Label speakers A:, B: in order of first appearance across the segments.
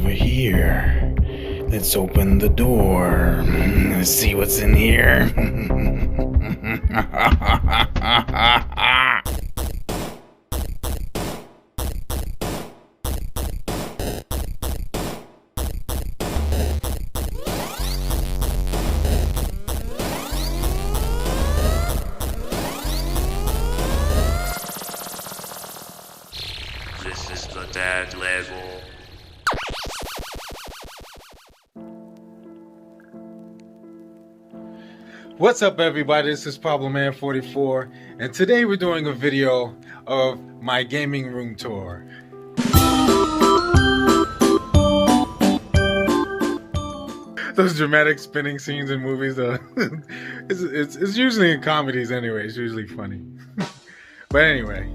A: over here? Let's open the door. Let's see what's in here.
B: This is the dead level.
C: What's up, everybody? This is Pablo Man 44, and today we're doing a video of my gaming room tour. Those dramatic spinning scenes in movies, it's usually in comedies anyway. It's usually funny. But anyway,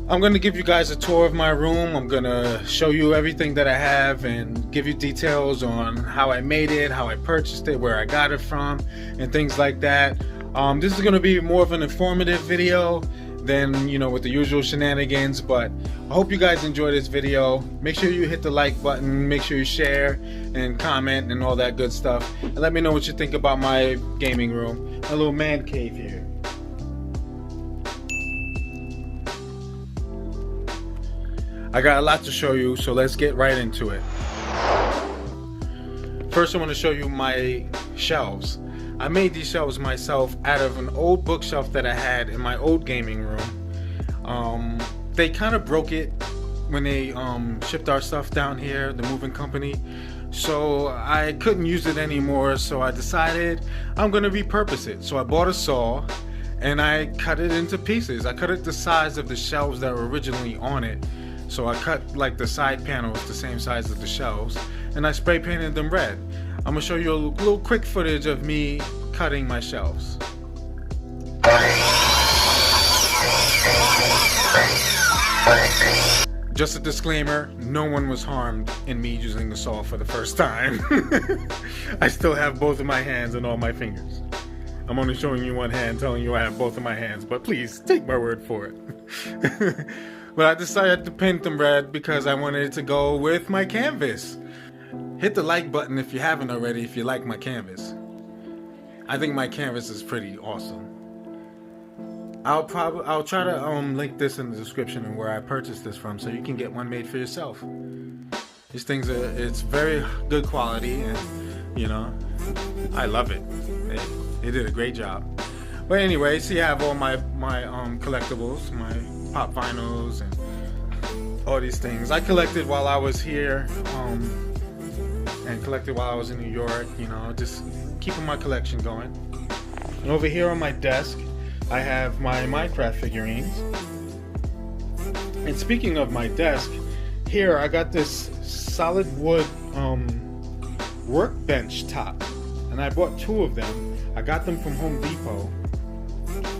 C: I'm going to give you guys a tour of my room. I'm going to show you everything that I have and give you details on how I made it, how I purchased it, where I got it from, and things like that. This is going to be more of an informative video than, with the usual shenanigans, but I hope you guys enjoy this video. Make sure you hit the like button, make sure you share and comment and all that good stuff. And let me know what you think about my gaming room, my little man cave here. I got a lot to show you, so let's get right into it. First, I want to show you my shelves. I made these shelves myself out of an old bookshelf that I had in my old gaming room. They kind of broke it when they shipped our stuff down here, the moving company. So I couldn't use it anymore, so I decided I'm going to repurpose it. So I bought a saw and I cut it into pieces. I cut it the size of the shelves that were originally on it. So I cut like the side panels the same size as the shelves, and I spray painted them red. I'm gonna show you a little quick footage of me cutting my shelves. Just a disclaimer, no one was harmed in me using the saw for the first time. I still have both of my hands and all my fingers. I'm only showing you one hand, telling you I have both of my hands, but please take my word for it. But I decided to paint them red because I wanted it to go with my canvas. Hit the like button if you haven't already, if you like my canvas. I think my canvas is pretty awesome. I'll try to link this in the description and where I purchased this from, so you can get one made for yourself. These things it's very good quality, and I love it. They did a great job. But anyway, see, I have all my collectibles, my pop vinyls and all these things. I collected while I was here, and collected while I was in New York, just keeping my collection going. And over here on my desk, I have my Minecraft figurines. And speaking of my desk, here I got this solid wood workbench top, and I bought 2 of them. I got them from Home Depot.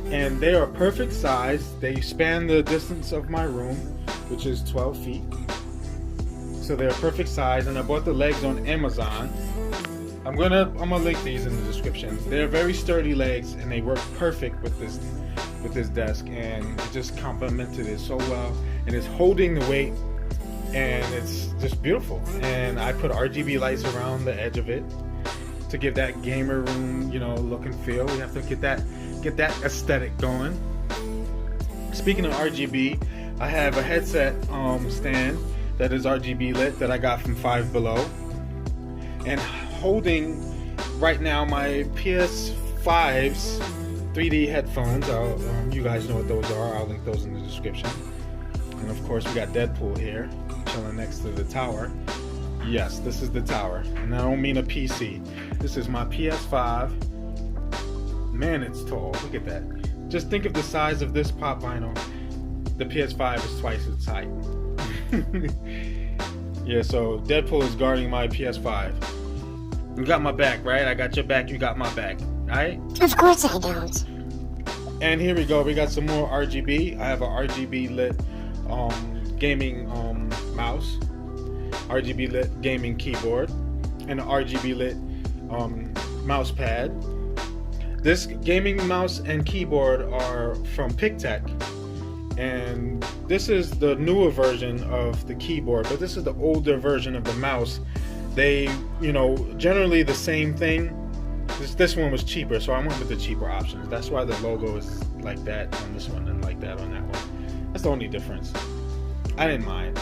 C: And they are perfect size. They span the distance of my room, which is 12 feet. So they're perfect size, and I bought the legs on Amazon. I'm gonna link these in the description. They're very sturdy legs, and they work perfect with this desk, and it just complemented it so well. And it's holding the weight, and it's just beautiful. And I put RGB lights around the edge of it to give that gamer room, look and feel. We have to get that aesthetic going. Speaking of RGB, I have a headset stand that is RGB lit that I got from Five Below, and holding right now my PS5's 3D headphones. You guys know what those are. I'll link those in the description. And of course, we got Deadpool here chilling next to the tower. Yes, this is the tower, and I don't mean a PC. This is my PS5. Man, it's tall. Look at that. Just think of the size of this pop vinyl. The PS5 is twice its height. Yeah, so Deadpool is guarding my PS5. You got my back, right? I got your back, you got my back. Alright?
D: Of course I don't.
C: And here we go. We got some more RGB. I have a RGB lit gaming mouse, RGB lit gaming keyboard, and an RGB lit mouse pad. This gaming mouse and keyboard are from PicTech, And this is the newer version of the keyboard, but this is the older version of the mouse. They, generally the same thing. This one was cheaper, so I went with the cheaper options. That's why the logo is like that on this one and like that on that one. That's the only difference. I didn't mind.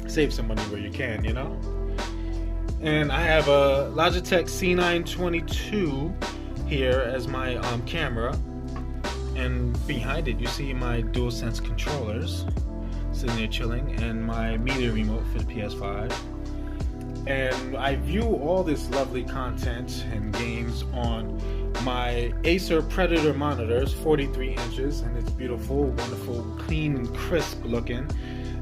C: Save some money where you can, And I have a Logitech C922 here as my camera. And behind it, you see my DualSense controllers sitting there chilling, and my media remote for the PS5. And I view all this lovely content and games on my Acer Predator monitors, 43 inches, and it's beautiful, wonderful, clean and crisp looking,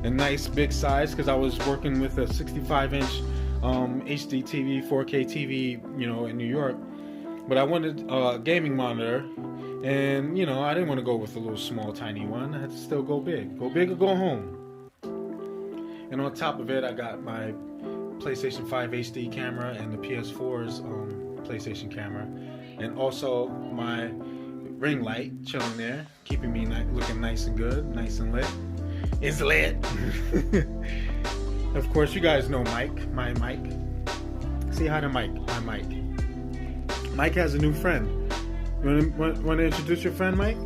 C: and nice big size, because I was working with a 65-inch HD TV, 4K TV, in New York. But I wanted a gaming monitor. And, I didn't want to go with a little small, tiny one. I had to still go big. Go big or go home. And on top of it, I got my PlayStation 5 HD camera and the PS4's PlayStation camera. And also my ring light chilling there, keeping me looking nice and good, nice and lit. It's lit. Of course, you guys know Mike, my Mike. Say hi to Mike, my Mike. Mike has a new friend. Want to introduce your friend, Mike?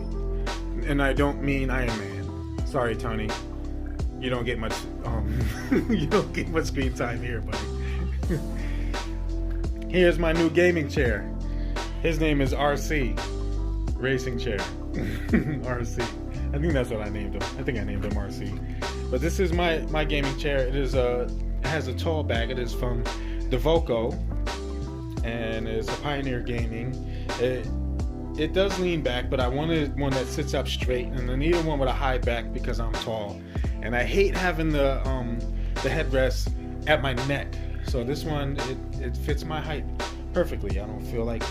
C: And I don't mean Iron Man. Sorry, Tony. You don't get much. You don't get much screen time here, buddy. Here's my new gaming chair. His name is RC, racing chair. RC. I think that's what I named him. I think I named him RC. But this is my gaming chair. It has a tall back. It is from DeVoco, and it's a Pioneer Gaming. It does lean back, but I wanted one that sits up straight, and I needed one with a high back because I'm tall, and I hate having the headrest at my neck. So this one, it fits my height perfectly. I don't feel like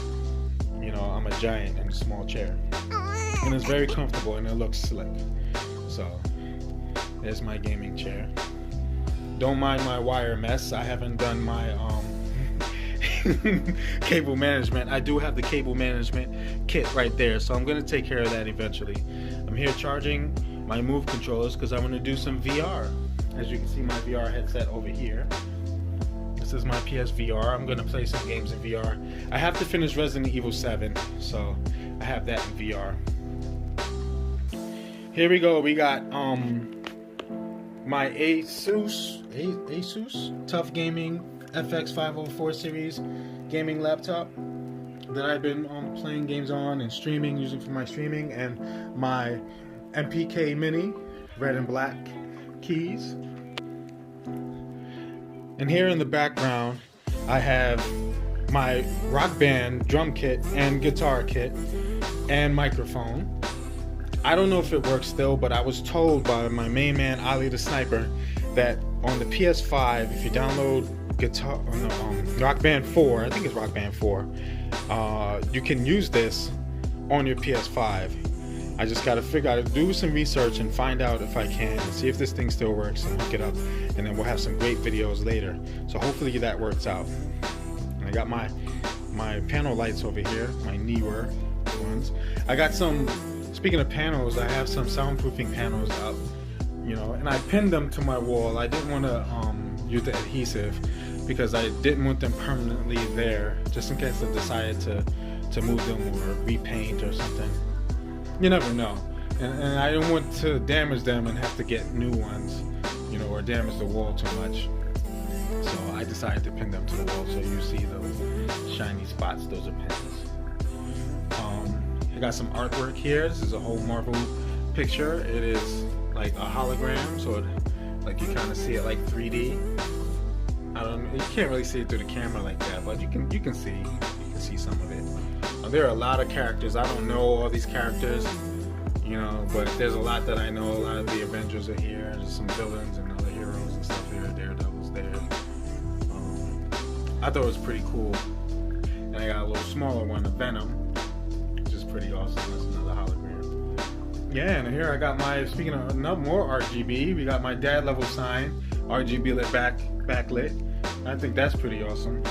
C: I'm a giant in a small chair, and it's very comfortable and it looks slick. So there's my gaming chair. Don't mind my wire mess. I haven't done my cable management. I do have the cable management kit right there, so I'm going to take care of that eventually. I'm here charging my Move controllers because I want to do some VR. As you can see, my VR headset over here. This is my PSVR. I'm going to play some games in VR. I have to finish Resident Evil 7, so I have that in VR. Here we go. We got my Asus Tough Gaming FX504 series gaming laptop that I've been playing games on and using for my streaming, and my MPK Mini red and black keys. And here in the background I have my Rock Band drum kit and guitar kit and microphone. I don't know if it works still, but I was told by my main man Ali the Sniper that on the PS5, if you download Rock Band 4, I think it's Rock Band 4, you can use this on your PS5. I just gotta figure out, do some research and find out if I can, and see if this thing still works, and hook it up, and then we'll have some great videos later. So hopefully that works out. And I got my panel lights over here, my newer ones. I got some, speaking of panels, I have some soundproofing panels up, and I pinned them to my wall. I didn't want to use the adhesive because I didn't want them permanently there, just in case I decided to move them or repaint or something. You never know. And I didn't want to damage them and have to get new ones, or damage the wall too much. So I decided to pin them to the wall, so you see those shiny spots. Those are pins. I got some artwork here. This is a whole Marvel picture. It is like a hologram, so like you kind of see it like 3D. You can't really see it through the camera like that, but you can see some of it. There are a lot of characters. I don't know all these characters, but there's a lot that I know. A lot of the Avengers are here. There's some villains and other heroes and stuff here. Daredevil's there. I thought it was pretty cool. And I got a little smaller one, a Venom, which is pretty awesome. That's another hologram. Yeah, and here I got speaking of more RGB, we got my dad level sign, RGB lit backlit. I think that's pretty awesome.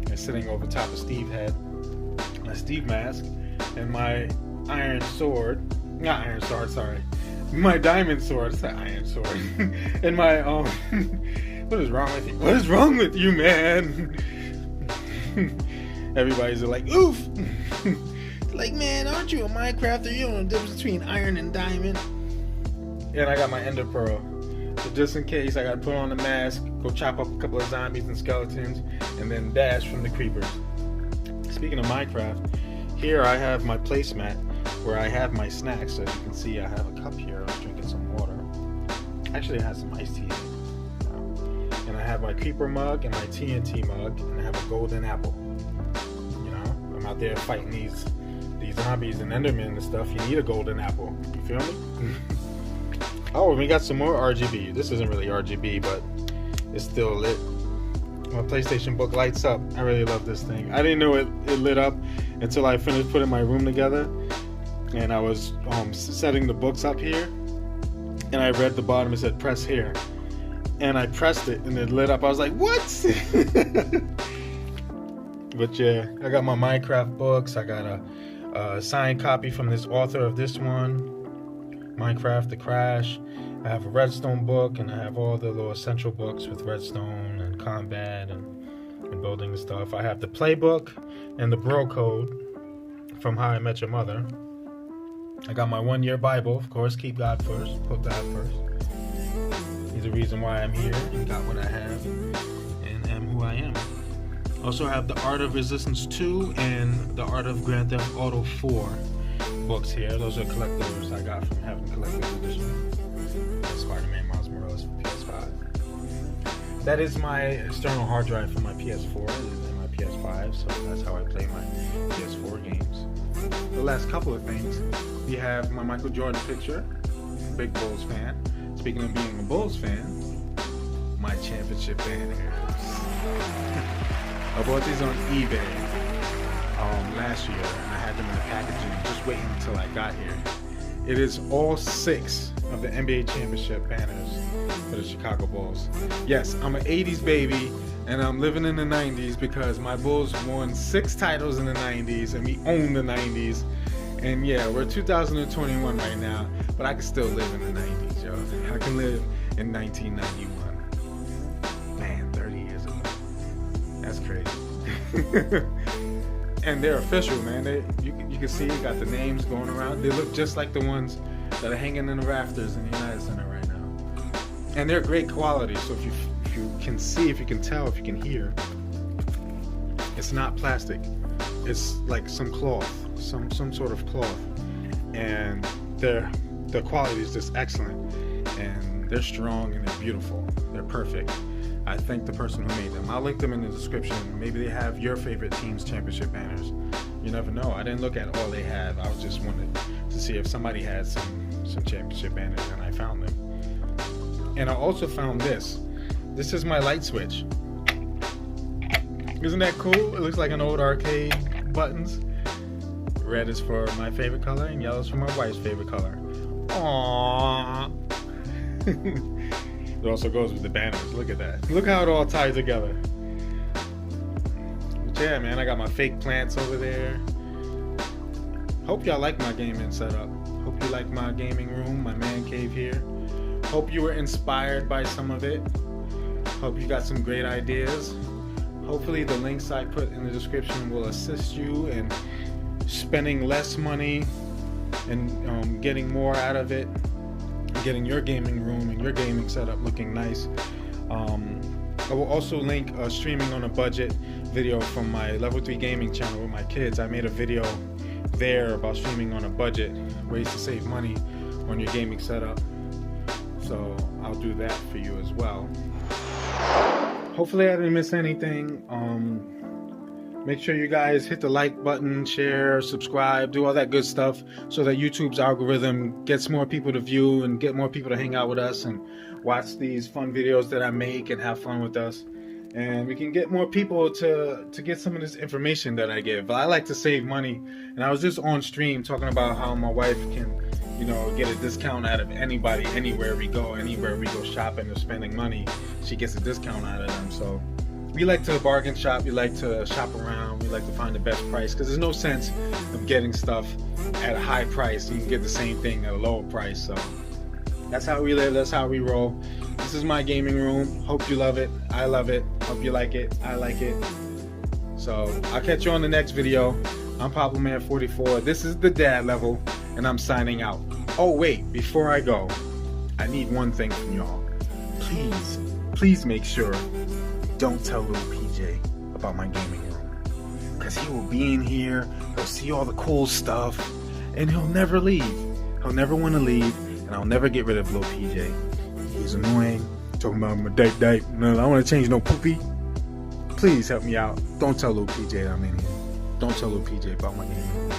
C: It's sitting over top of Steve's head. My Steve mask, and my iron sword, not iron sword, sorry, my diamond sword. It's an iron sword. And my what is wrong with you? What is wrong with you, man? Everybody's like, oof. Like, man, aren't you a Minecrafter? You don't know the difference between iron and diamond. And I got my ender pearl. So just in case, I gotta put on the mask, go chop up a couple of zombies and skeletons, and then dash from the creepers. Speaking of Minecraft, here I have my placemat where I have my snacks. As you can see, I have a cup here. I'm drinking some water. Actually, it has some iced tea in it. And I have my creeper mug and my TNT mug, and I have a golden apple. You know, I'm out there fighting these zombies and endermen and stuff. You need a golden apple. You feel me? Oh, and we got some more RGB. This isn't really RGB, but it's still lit. My PlayStation book lights up. I really love this thing. I didn't know it lit up until I finished putting my room together. And I was setting the books up here. And I read the bottom, it said press here. And I pressed it and it lit up. I was like, what? But yeah, I got my Minecraft books. I got a signed copy from this author of this one, Minecraft The Crash. I have a redstone book, and I have all the little essential books with redstone and combat and building and stuff. I have the playbook and the bro code from How I Met Your Mother. I got my 1-year Bible, of course. Keep God first, put God first. He's the reason why I'm here and got what I have and am who I am. Also have the Art of Resistance 2 and the Art of Grand Theft Auto 4 books here. Those are collectibles I got from having collector's edition. Spider-Man Miles Morales for PS5. That is my external hard drive for my PS4 and my PS5, so that's how I play my PS4 games. The last couple of things, we have my Michael Jordan picture, big Bulls fan. Speaking of being a Bulls fan, my championship banners. I bought these on eBay last year, and I had them in the packaging, just waiting until I got here. It is all 6 of the NBA championship banners for the Chicago Bulls. Yes, I'm an 80s baby, and I'm living in the 90s because my Bulls won 6 titles in the 90s, and we own the 90s. And yeah, we're 2021 right now, but I can still live in the 90s, yo. I can live in 1991. Man, 30 years ago. That's crazy. And they're official, man. You can see you got the names going around. They look just like the ones that are hanging in the rafters in the United Center right now. And they're great quality, so if you can see, if you can tell, if you can hear, it's not plastic. It's like some cloth, some sort of cloth. And the quality is just excellent. And they're strong and they're beautiful. They're perfect. I thank the person who made them. I'll link them in the description. Maybe they have your favorite team's championship banners. You never know. I didn't look at all they have. I was just wanted to see if somebody had some championship banners, and I found them. And I also found this. This is my light switch. Isn't that cool? It looks like an old arcade buttons. Red is for my favorite color, and yellow is for my wife's favorite color. Aww. It also goes with the banners. Look at that. Look how it all ties together. But yeah, man, I got my fake plants over there. Hope y'all like my gaming setup. Hope you like my gaming room, my man cave here. Hope you were inspired by some of it. Hope you got some great ideas. Hopefully the links I put in the description will assist you in spending less money and getting more out of it. Getting your gaming room and your gaming setup looking nice. I will also link a streaming on a budget video from my level 3 gaming channel with my kids. I made a video there about streaming on a budget, ways to save money on your gaming setup. So I'll do that for you as well. Hopefully I didn't miss anything. Make sure you guys hit the like button, share, subscribe, do all that good stuff so that YouTube's algorithm gets more people to view and get more people to hang out with us and watch these fun videos that I make and have fun with us. And we can get more people to get some of this information that I give. But I like to save money. And I was just on stream talking about how my wife can, get a discount out of anybody, anywhere we go shopping or spending money. She gets a discount out of them. So we like to bargain shop, we like to shop around, we like to find the best price, because there's no sense of getting stuff at a high price. You can get the same thing at a lower price. So That's how we live. That's how we roll. This is my gaming room. Hope you love it. I love it. Hope you like it. I like it. So I'll catch you on the next video. I'm Papa Man 44. This is the dad level, and I'm signing out. Oh wait, before I go, I need one thing from y'all. Please make sure don't tell little PJ about my gaming room, because he will be in here, he'll see all the cool stuff, and he'll never leave. He'll never want to leave, and I'll never get rid of little PJ. He's annoying, talking about my diaper. No, I don't want to change no poopy. Please help me out. Don't tell little PJ that I'm in here. Don't tell little PJ about my gaming room.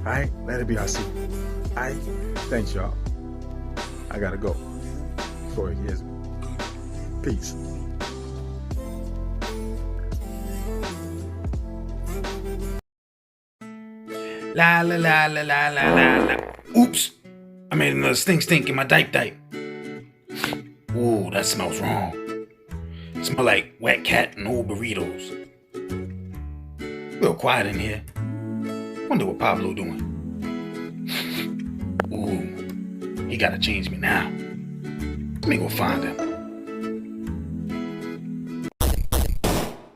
C: Alright? Let it be our secret. Alright? Thanks, y'all. I gotta go before he hears me. Peace.
A: La la la la la la la la. Oops! I made another stink in my diaper. Ooh, that smells wrong. It smells like wet cat and old burritos. Real quiet in here. Wonder what Pablo doing. Ooh, he gotta change me now. Let me go find him.